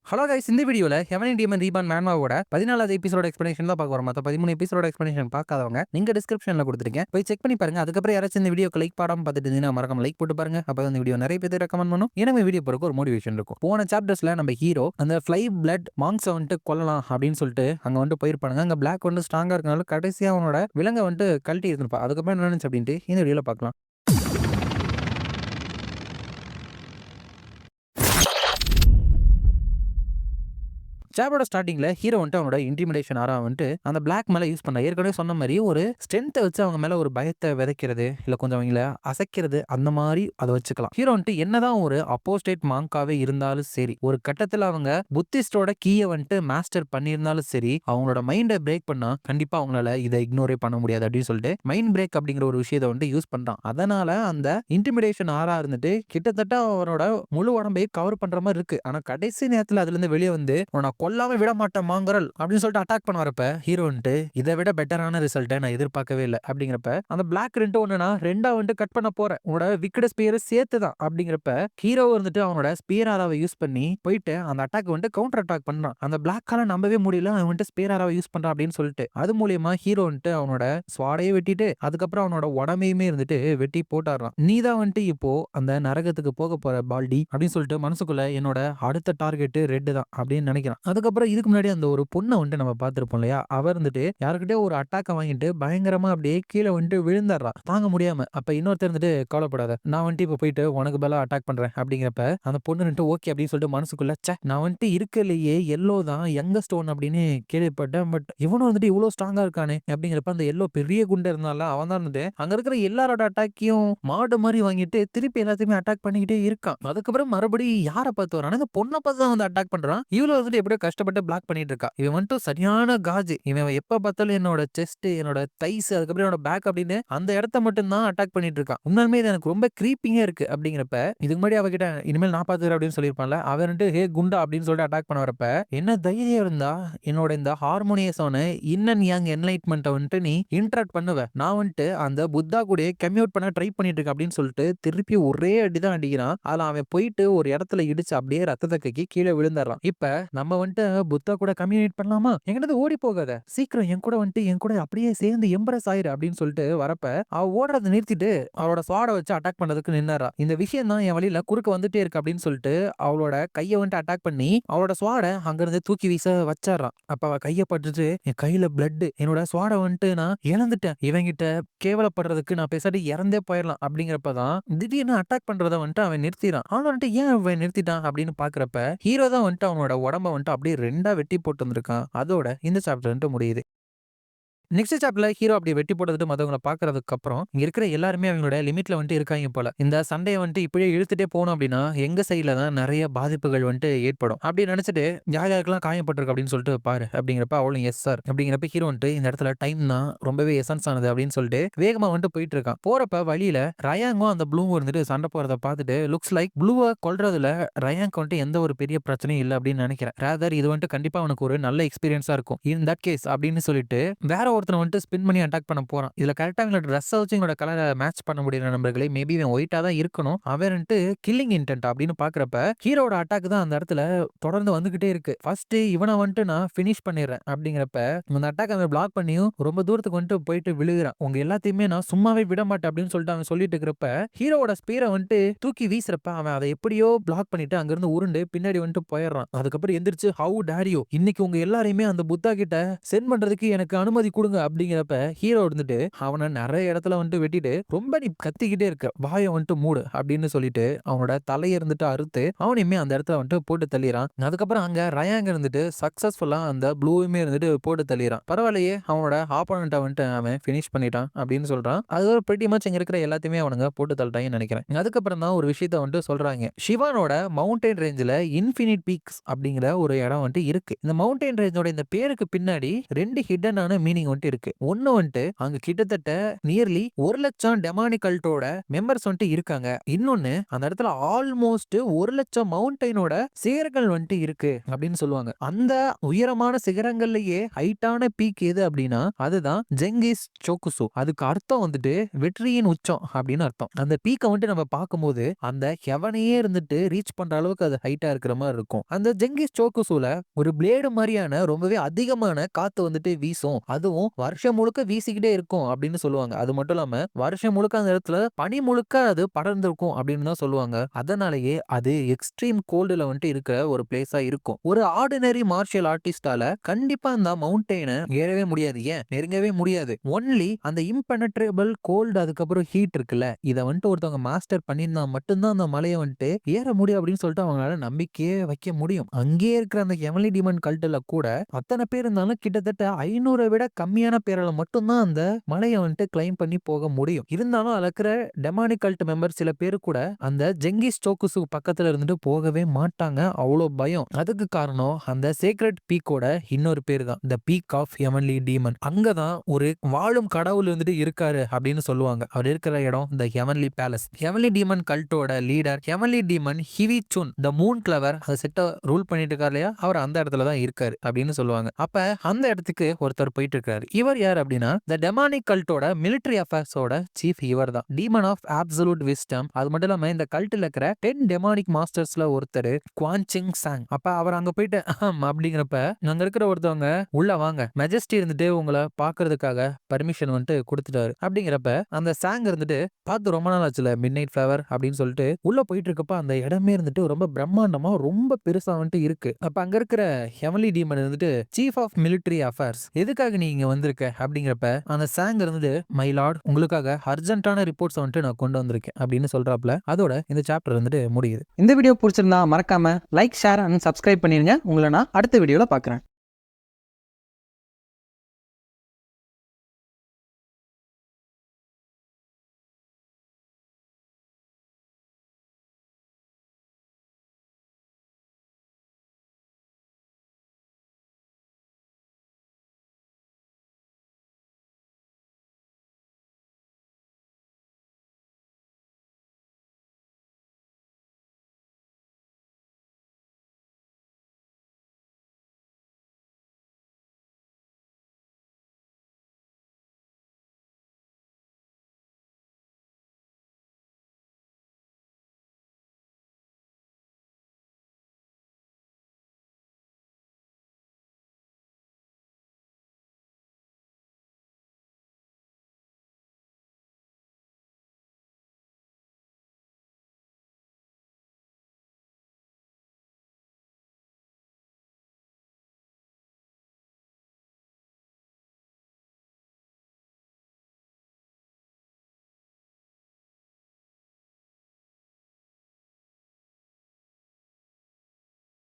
Hello guys, இந்த வீடியோல heaven demon reborn மேன்மாவோட 14வது எபிசோட எக்ஸ்பிளனேஷன் தான் பார்க்க வரோம். மொத்தம் 13 எபிசோட எக்ஸ்பிளனேஷன் பார்க்காதவங்க நீங்க டிஸ்கிரிப்ஷன்ல கொடுத்துருக்கேன், போய் செக் பண்ணி பாருங்க. அதுக்கப்புறம் யாராச்சும் இந்த வீடியோக்கு லைக் பாடாம பார்த்துட்டு இருந்தீங்கன்னா மறக்காம லைக் போட்டு பாருங்க. அப்போ இந்த வீடியோ நிறைய பேர் ரெக்கமெண்ட் பண்ணும், எனக்கு வீடியோ போறக்கு ஒரு மோட்டிவேஷன் இருக்கும். போன சாப்டர்ஸ்ல நம்ம ஹீரோ அந்த ஃப்ளை பிளட் மாங்ஸை வந்துட்டு கொல்லலாம் அப்படின்னு சொல்லிட்டு அங்க வந்துட்டு போயிருப்பாங்க. அங்க பிளாக் வந்து ஸ்ட்ராங்கா இருக்கனால கடைசியா அவனோட விலங்கை வந்துட்டு கழட்டி இருந்திருப்பா. அதுக்கப்புறம் என்ன நடந்துச்சு அப்படின்ட்டு இந்த வீடியோல பார்க்கலாம். சாப்டரோட ஸ்டார்டிங்ல ஹீரோ வந்துட்டு அவனோட இன்டிமிடேஷன் ஆரா வந்துட்டு அந்த பிளாக் மேல யூஸ் பண்ண ஏற்கனவே சொன்ன மாதிரி ஒரு ஸ்ட்ரென்த்தை வச்சு அவங்க மேல ஒரு பயத்தை விதைக்கிறது, இல்ல கொஞ்சம் அவங்கள அசைக்கிறது, அந்த மாதிரி அதை வச்சுக்கலாம். ஹீரோ வந்துட்டு என்னதான் ஒரு அப்போஸ்டேட் மாங்காவே இருந்தாலும் சரி, ஒரு கட்டத்துல அவங்க புத்திஸ்டோட கீயை வந்துட்டு மாஸ்டர் பண்ணியிருந்தாலும் சரி, அவங்களோட மைண்டை பிரேக் பண்ணா கண்டிப்பா அவங்களால இதை இக்னோரே பண்ண முடியாது அப்படின்னு சொல்லிட்டு மைண்ட் பிரேக் அப்படிங்கிற ஒரு விஷயத்தை வந்துட்டு யூஸ் பண்றான். அதனால அந்த இன்டிமிடேஷன் ஆரா இருந்துட்டு கிட்டத்தட்ட அவரோட முழு உடம்பையே கவர் பண்ற மாதிரி இருக்கு. ஆனா கடைசி நேரத்துல அதுல இருந்து வெளியே வந்து கொல்லாம விட மாட்டேன் மாங்கரல் அப்படின்னு சொல்லிட்டு அட்டாக் பண்ண வரப்ப ஹீரோ வந்துட்டு இதை விட பெட்டரான ரிசல்ட்டை நான் எதிர்பார்க்கவே இல்லை அப்படிங்கிறப்ப அந்த பிளாக் ரெண்டு ஒண்ணுனா ரெண்டா வந்துட்டு கட் பண்ண போறேன் உன்னோட விக்கெட் ஸ்பியரை சேர்த்து தான் அப்படிங்கிறப்ப ஹீரோ வந்துட்டு அவனோட ஸ்பியர் ஆராவை யூஸ் பண்ணி போயிட்டு அந்த அட்டாக் வந்துட்டு கவுண்டர் அட்டாக் பண்றான். அந்த பிளாக்கால நம்பவே முடியல, அவன் வந்துட்டு ஸ்பியர் ஆராவை யூஸ் பண்றான் அப்படின்னு சொல்லிட்டு அது மூலியமா ஹீரோ வந்துட்டு அவனோட ஸ்வாடையே வெட்டிட்டு அதுக்கப்புறம் அவனோட உடம்பையுமே இருந்துட்டு வெட்டி போட்டாடுறான். நீதான் வந்துட்டு இப்போ அந்த நரகத்துக்கு போக போற பால்டி அப்படின்னு சொல்லிட்டு மனசுக்குள்ள என்னோட அடுத்த டார்கெட் ரெட் தான் அப்படின்னு நினைக்கிறான். அதுக்கப்புறம் இதுக்கு முன்னாடி அந்த ஒரு பொண்ணை வந்துட்டு நம்ம பார்த்திருப்போம் இல்லையா, அவர் இருந்துட்டு யாருக்கிட்டே ஒரு அட்டாக்கை வாங்கிட்டு பயங்கரமா அப்படியே கீழே வந்துட்டு விழுந்துடுறா தாங்க முடியாம. அப்ப இன்னொருத்தர் இருந்துட்டு கவலைப்படாத, நான் வந்துட்டு இப்ப போயிட்டு உனக்கு பதிலா அட்டாக் பண்றேன் அப்படிங்கிறப்ப அந்த பொண்ணு வந்துட்டு ஓகே அப்படின்னு சொல்லிட்டு மனசுக்குள்ள நான் வந்துட்டு இருக்கலையே எல்லோ தான் யங்க ஸ்டோன் அப்படின்னு கேள்விப்பட்டேன், பட் இவனும் வந்துட்டு இவ்வளவு ஸ்ட்ராங்கா இருக்கானே அப்படிங்கிறப்ப அந்த எல்லோ பெரிய குண்டை இருந்தால அவன் தான் இருந்துட்டு அங்க இருக்கிற எல்லாரோட அட்டாக்கையும் மாடு மாதிரி வாங்கிட்டு திருப்பி எல்லாத்தையுமே அட்டாக் பண்ணிக்கிட்டே இருக்கான். அதுக்கப்புறம் மறுபடியும் யாரை பார்த்து வரான், அந்த பொண்ணை பார்த்து தான் வந்து அட்டாக் பண்றான். இவ்வளவு வந்துட்டு எப்படியோ கஷ்டப்பட்டு பிளாக் பண்ணிட்டு இருக்கா. இவன் வந்துட்டு சரியான காஜ், இவன் எப்ப பார்த்தாலும் என்னோட செஸ்ட், என்னோட தைஸ், அதுக்கப்புறம் என்னோட பேக் அப்படின்னு அந்த இடத்த மட்டும் தான் அட்டாக் பண்ணிட்டு இருக்கான். உண்மையுமே இது எனக்கு ரொம்ப கிரீப்பிங்கா இருக்கு அப்படிங்கிறப்ப இதுக்கு முன்னாடி அவகிட்ட இனிமேல் நான் பாத்துக்கிறேன் அப்படின்னு சொல்லியிருப்பான்ல, அவன் வந்துட்டு ஹே குண்டா அப்படின்னு சொல்லிட்டு அட்டாக் பண்ண வரப்ப என்ன தைரியம் இருந்தா என்னோட இந்த ஹார்மோனியஸான இன் அண்ட் யங் என்லைட்மெண்ட்டை வந்துட்டு நீ இன்டராக்ட் பண்ணுவ, நான் வந்துட்டு அந்த புத்தா கூட கம்யூட் பண்ண ட்ரை பண்ணிட்டு இருக்க அப்படின்னு சொல்லிட்டு திருப்பி ஒரே அடிதான் அடிக்கிறான். அதுல அவன் போயிட்டு ஒரு இடத்துல இடிச்சு அப்படியே ரத்தத்தை கக்கி கீழே விழுந்துடுறான். இப்ப நம்ம வந்துட்டு புத்தா கூட கம்யூனிகேட் பண்ணலாமா, எங்கிட்ட ஓடி போகாத, சீக்கிரம் என் கூட வந்துட்டு என் கூட அப்படியே சேர்ந்து எம்பரஸ் ஆயிரு அப்படின்னு சொல்லிட்டு வரப்ப அவ ஓடுறதை நிறுத்திட்டு அவளோட ஸ்வாடை வச்சு அட்டாக் பண்றதுக்கு நின்னாரா. இந்த விஷயம் தான் என் வழியில குறுக்க வந்துட்டே இருக்கு அப்படின்னு சொல்லிட்டு அவளோட கையை வந்துட்டு அட்டாக் பண்ணி அவளோட ஸ்வாடை அங்கிருந்து தூக்கி வீச வச்சாரான். அப்ப அவ கையை பட்டுட்டு என் கையில பிளட், என்னோட ஸ்வாடை வந்துட்டு நான் இழந்துட்டேன், இவங்கிட்ட கேவலப்படுறதுக்கு நான் பேசாட்டி இறந்தே போயிடலாம் அப்படிங்கிறப்பதான் திடீர்னு அட்டாக் பண்றத வந்துட்டு அவன் நிறுத்திடான். அவன் வந்துட்டு ஏன் அவன் நிறுத்திட்டான் அப்படின்னு பாக்குறப்ப ஹீரோ தான் வந்துட்டு அவனோட உடம்ப வந்துட்டு அப்படியே ரெண்டா வெட்டி போட்டு வந்திருக்கான். அதோட இந்த சாப்டர் வந்துட்டு முடியுது. நெக்ஸ்ட் சாப்டர்ல ஹீரோ அப்படி வெட்டி போட்டது மத்தவங்கள பாக்குறதுக்கு அப்புறம் இங்க இருக்கிற எல்லாருமே அவங்களோட லிமிட்ல வந்துட்டு இருக்காங்க போல. இந்த சண்டையை வந்துட்டு இப்படியே இழுத்துட்டே போனோம் அப்படின்னா எங்க சைட்ல தான் நிறைய பாதிப்புகள் வந்துட்டு ஏற்படும் அப்படி நினைச்சிட்டு யார் யாருக்கெல்லாம் காயப்பட்டிருக்கு அப்படின்னு சொல்லிட்டு பாரு அப்படிங்கிறப்ப அவளும் எஸ் சார் அப்படிங்கிறப்ப ஹீரோ வந்துட்டு இந்த இடத்துல டைம் தான் ரொம்பவே எசன்ஸ் ஆனது அப்படின்னு சொல்லிட்டு வேகமா வந்துட்டு போயிட்டு இருக்கான். போறப்ப வழியில ரயாங்கும் அந்த ப்ளூவும் இருந்துட்டு சண்டை போறத பார்த்துட்டு லுக்ஸ் லைக் ப்ளூவை கொல்றதுல ரயாங்க் வந்துட்டு எந்த ஒரு பெரிய பிரச்சனையும் இல்லை அப்படின்னு நினைக்கிறேன். ரேதர் இது வந்துட்டு கண்டிப்பா அவனுக்கு ஒரு நல்ல எக்ஸ்பீரியன்ஸா இருக்கும் இன் தட் கேஸ் அப்படின்னு சொல்லிட்டு வேற ஒருத்தனை வந்துட்டு ஸ்பின் பண்ணி அட்டாக் பண்ண போறான். இதுல கரெக்டா இவங்களோட ட்ரெஸ் வச்சு இவங்களோட கலரை மேட்ச் பண்ண முடியல நண்பர்களே. மேபி இவன் ஒயிட்டா தான் இருக்கணும். அவன் வந்துட்டு கில்லிங் இன்டென்ட் அப்படின்னு பாக்குறப்ப ஹீரோட அட்டாக் தான் அந்த இடத்துல தொடர்ந்து வந்துகிட்டே இருக்கு. ஃபர்ஸ்ட் இவனை வந்துட்டு நான் பினிஷ் பண்ணிடுறேன் அப்படிங்கிறப்ப அந்த அட்டாக் அவன் பிளாக் பண்ணியும் ரொம்ப தூரத்துக்கு வந்துட்டு போயிட்டு விழுகிறான். உங்க எல்லாத்தையுமே நான் சும்மாவே விட மாட்டேன் அப்படின்னு சொல்லிட்டு அவன் சொல்லிட்டு இருக்கிறப்ப ஹீரோட ஸ்பீரை வந்துட்டு தூக்கி வீசுறப்ப அவன் அதை எப்படியோ பிளாக் பண்ணிட்டு அங்கிருந்து உருண்டு பின்னாடி வந்துட்டு போயிடுறான். அதுக்கப்புறம் எந்திரிச்சு ஹவு டேரியோ, இன்னைக்கு உங்க எல்லாரையுமே அந்த புத்தா கிட்ட சென்ட் பண்றதுக்கு எனக்கு அனுமதி கொடுங்க அப்படிங்கிறப்ப ஹீரோ இருந்துட்டு அவனை நிறைய இடத்துல வந்துட்டு வெட்டிட்டு ரொம்ப நீ கத்திக்கிட்டே இருக்க, வாயை வந்துட்டு மூடு அப்படின்னு சொல்லிட்டு அவனோட தலையை இருந்துட்டு அறுத்து அவனையுமே அந்த இடத்துல வந்துட்டு போட்டு தள்ளிறான். அதுக்கப்புறம் அங்க ரயாங்க இருந்துட்டு சக்சஸ்ஃபுல்லா அந்த ப்ளூவுமே இருந்துட்டு போட்டு தள்ளிறான். பரவாயில்லையே, அவனோட ஆப்போனண்ட்டை வந்துட்டு அவன் பினிஷ் பண்ணிட்டான் அப்படின்னு சொல்றான். அது ஒரு பிரிட்டி மச் இங்க இருக்கிற எல்லாத்தையுமே அவனுங்க போட்டு தள்ளிட்டாங்கன்னு நினைக்கிறேன். அதுக்கப்புறம் தான் ஒரு விஷயத்த வந்துட்டு சொல்றாங்க. சிவானோட மவுண்டைன் ரேஞ்சில் இன்ஃபினிட் பீக்ஸ் அப்படிங்கிற ஒரு இடம் வந்துட்டு இருக்கு. இந்த மவுண்டைன் ரேஞ்சோட இந்த பேருக்கு பின்னாடி ரெண்டு ஹிடனான மீனிங் வந்துட்டு வந்துட்டு இருக்கு. ஒண்ணு வந்துட்டு அங்க கிட்டத்தட்ட நியர்லி 1,00,000 டெமானிக் கல்ட்டோட மெம்பர்ஸ் வந்துட்டு இருக்காங்க. இன்னொன்னு அந்த இடத்துல ஆல்மோஸ்ட் 1,00,000 மவுண்டைனோட சிகரங்கள் வந்துட்டு இருக்கு அப்படின்னு சொல்லுவாங்க. அந்த உயரமான சிகரங்கள்லயே ஹைட்டான பீக் எது அப்படின்னா அதுதான் ஜெங்கிஸ் சோகுசு. அதுக்கு அர்த்தம் வந்துட்டு வெற்றியின் உச்சம் அப்படின்னு அர்த்தம். அந்த பீக்கை வந்துட்டு நம்ம பார்க்கும்போது அந்த ஹெவனையே இருந்துட்டு ரீச் பண்ற அளவுக்கு அது ஹைட்டா இருக்கிற மாதிரி இருக்கும். அந்த ஜெங்கிஸ் சோகுசுல ஒரு பிளேடு மாதிரியான ரொம்பவே அதிகமான காத்து வந்துட்டு வீசும். அதுவும் வருஷம் முழுக்க வீசிக்கிட்டே இருக்கும் அப்படின்னு சொல்லுவாங்க. அது மட்டும் இல்லாம வருஷம் முழுக்க அந்த இடத்துல பனி முழுக்க அது படர்ந்திருக்கும் அப்படின்னு தான் சொல்லுவாங்க. அதனாலேயே அது எக்ஸ்ட்ரீம் கோல்டுல வந்துட்டு இருக்கிற ஒரு பிளேஸா இருக்கும். ஒரு ஆர்டினரி மார்ஷியல் ஆர்டிஸ்டால கண்டிப்பா அந்த மவுண்டெயினை ஏறவே முடியாது. ஏன் நெருங்கவே முடியாது. ஒன்லி அந்த இம்பெனட்ரபிள் கோல்டு அதுக்கப்புறம் ஹீட் இருக்குல்ல, இதை வந்துட்டு ஒருத்தவங்க மாஸ்டர் பண்ணியிருந்தா மட்டும்தான் அந்த மலையை வந்துட்டு ஏற முடியும் அப்படின்னு சொல்லிட்டு அவங்களால நம்பிக்கையே வைக்க முடியும். அங்கேயே இருக்கிற அந்த ஹெவன்லி டீமன் கல்ட்டுல கூட அத்தனை பேர் இருந்தாலும் கிட்டத்தட்ட 500 விட கம்மியான பேரால மட்டும்தான் அந்த மலையை வந்துட்டு கிளைம் பண்ணி போக முடியும். இருந்தாலும் அதுல இருக்கிற டெமானிக் கல்ட் மெம்பர் சில பேர் கூட அந்த ஜெங்கிஸ் சோகுசு பக்கத்துல இருந்துட்டு போகவே மாட்டாங்க. அவ்வளோ பயம். அதுக்கு காரணம் அந்த சேக்ரெட் பீக்கோட இன்னொரு பேர் தான் the peak of heavenly demon. அங்கதான் ஒரு வாழும் கடவுள் வந்துட்டு இருக்காரு அப்படின்னு சொல்லுவாங்க. அவர் இருக்கிற இடம் இந்த ஹெவன்லி பேலஸ். ஹெவன்லி டீமன் கல்ட்டோட லீடர் ஹெவன்லி டீமன் ஹிவி சுன் த மூன் கிளவர் அந்த செட்டை ரூல் பண்ணிட்டு இருக்காரு இல்லையா, அவர் அந்த இடத்துல தான் இருக்காரு அப்படின்னு சொல்லுவாங்க. அப்ப அந்த இடத்துக்கு ஒருத்தர் போயிட்டு இருக்காரு. இவர் யார் அப்படின்னா த டெமானிக் கல்ட்டோட மிலிட்டரி அஃபேர்ஸோட சீஃப் இவர் தான். Demon of absolute wisdom. அது மட்டும் இல்லாம இந்த கல்ட்ல இருக்கிற 10 டெமானிக் மாஸ்டர்ஸ்ல ஒருத்தர் குவான்சிங் சாங். அப்ப அவர் அங்க போயிட்டு அப்படிங்கிறப்ப அங்க இருக்கிற ஒருத்தவங்க உள்ள வாங்க, மெஜஸ்டி இருந்துட்டு உங்களை பாக்குறதுக்காக பர்மிஷன் வந்துட்டு கொடுத்துட்டாரு அப்படிங்கிறப்ப அந்த சாங் இருந்துட்டு பார்த்து ரொம்ப நாள் ஆச்சுல மிட் நைட் ஃபிளவர் அப்படின்னு சொல்லிட்டு உள்ள போயிட்டு இருக்கப்ப அந்த இடமே இருந்துட்டு ரொம்ப பிரம்மாண்டமா ரொம்ப பெருசா வந்துட்டு இருக்கு. அப்ப அங்க இருக்கிற ஹெவன்லி டீமன் இருந்துட்டு சீஃப் ஆஃப் மிலிட்டரி அஃபேர்ஸ், எதுக்காக நீ இங்க வந்திருக்க அப்படிங்கிறப்ப அந்த சாங் இருந்துட்டு மை லார்ட் உங்களுக்காக அர்ஜென்ட்டான ரிப்போர்ட்ஸ் வந்துட்டு நான் கொண்டு வந்திருக்கேன் அப்படின்னு சொல்றாப்ல. அதோட இந்த சாப்டர் வந்துட்டு முடியுது. இந்த வீடியோ பிடிச்சிருந்தா மறக்காம லைக், ஷேர் அண்ட் சப்ஸ்கிரைப் பண்ணிருங்க. உங்களை நான் அடுத்த வீடியோல பார்க்குறேன்.